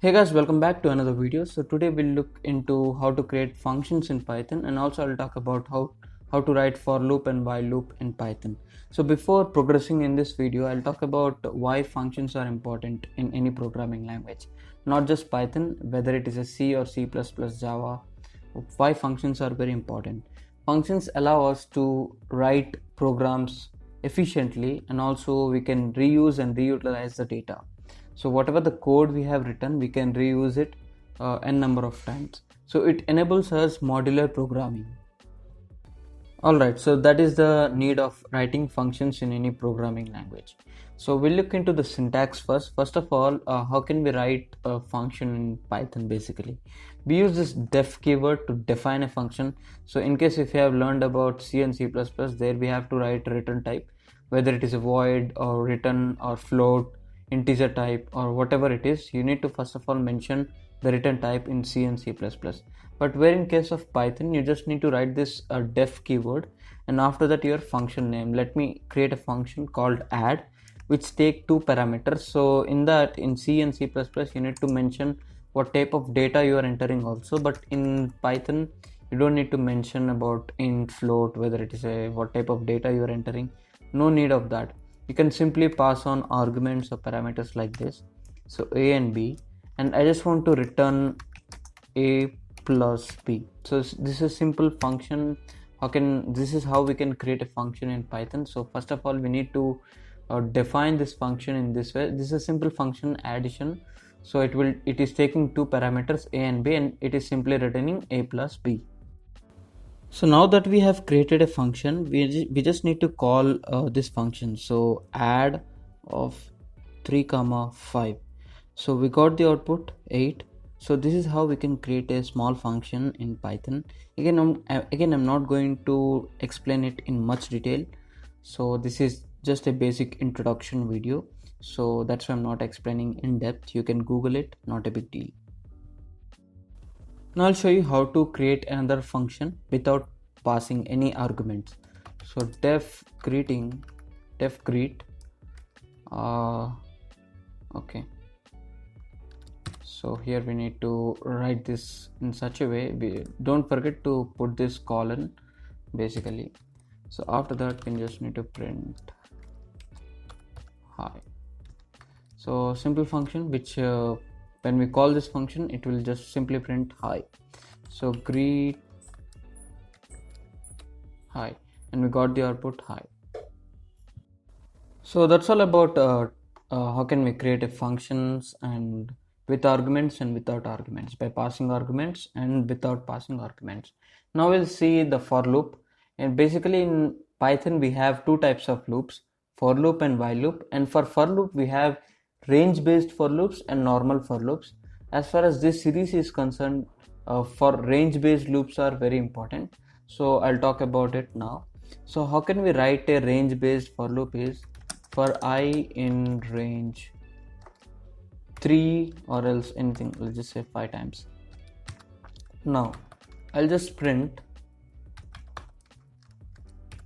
Hey guys, welcome back to another video. So today we'll look into how to create functions in Python, and also I'll talk about how to write for loop and while loop in Python. So before progressing in this video, I'll talk about why functions are important in any programming language, not just Python, whether it is a C or C++, Java. Why functions are very important. Functions allow us to write programs efficiently, and also we can reuse and reutilize the data. So whatever the code we have written, we can reuse it n number of times. So it enables us modular programming. Alright, so that is the need of writing functions in any programming language. So we'll look into the syntax first. First of all, how can we write a function in Python basically? We use this def keyword to define a function. So in case if you have learned about C and C++, there we have to write return type, whether it is a void or return or float, integer type or whatever it is, you need to first of all mention the return type in C and C++. But where in case of Python, you just need to write this def keyword, and after that your function name. Let me create a function called add, which take two parameters. So in that, in C and C++, you need to mention what type of data you are entering also, but in Python you don't need to mention about int, float, whether it is a what type of data you are entering. No need of that. You can simply pass on arguments or parameters like this, so a and b, and I just want to return a plus b. So this is simple function. This is how we can create a function in Python. So first of all, we need to define this function in this way. This is a simple function addition, so it is taking two parameters a and b, and it is simply returning a plus b. So now that we have created a function, we just need to call this function. So add of 3 comma 5. So we got the output 8. So this is how we can create a small function in Python. Again, I'm not going to explain it in much detail. So this is just a basic introduction video. So that's why I'm not explaining in depth. You can Google it, not a big deal. Now I'll show you how to create another function without passing any arguments. So def greet, okay. So here we need to write this in such a way. Don't forget to put this colon basically. So after that, we just need to print hi. So simple function which when we call this function, it will just simply print hi. So greet hi, and we got the output hi. So that's all about how can we create a functions and with arguments and without arguments, by passing arguments and without passing arguments. Now we'll see the for loop, and basically in Python we have two types of loops, for loop and while loop. And for loop we have range based for loops and normal for loops. As far as this series is concerned, for range based loops are very important, so I'll talk about it now. So how can we write a range based for loop is for I in range 3 or else anything, let's just say 5 times. Now I'll just print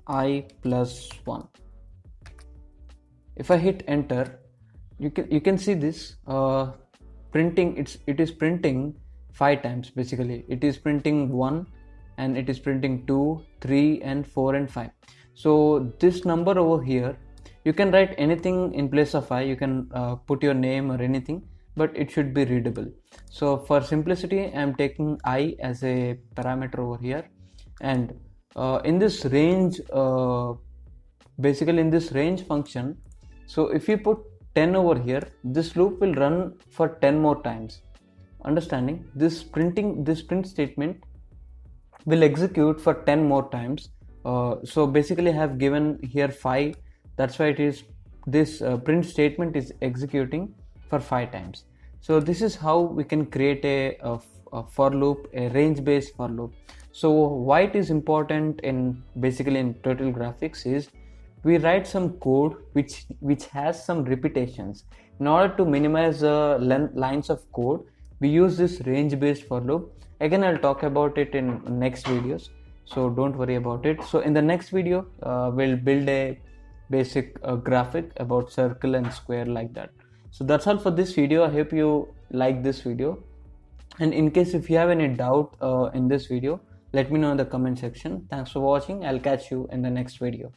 I plus 1. If I hit enter, you can see this printing. It is printing 5 times basically. It is printing 1, and it is printing 2, 3 and 4 and 5. So this number over here, you can write anything in place of I. You can put your name or anything, but it should be readable. So for simplicity, I am taking I as a parameter over here, and in this range, basically in this range function, so if you put 10 over here, this loop will run for 10 more times. Understanding this print statement will execute for 10 more times. So basically I have given here 5. That's why it is this print statement is executing for 5 times. So this is how we can create a for loop, a range based for loop. So why it is important in basically in Total Graphics is we write some code which has some repetitions. In order to minimize the lines of code, we use this range based for loop. Again, I'll talk about it in next videos, so don't worry about it. So in the next video, we'll build a basic graphic about circle and square like that. So that's all for this video. I hope you like this video, and in case if you have any doubt in this video, let me know in the comment section. Thanks for watching. I'll catch you in the next video.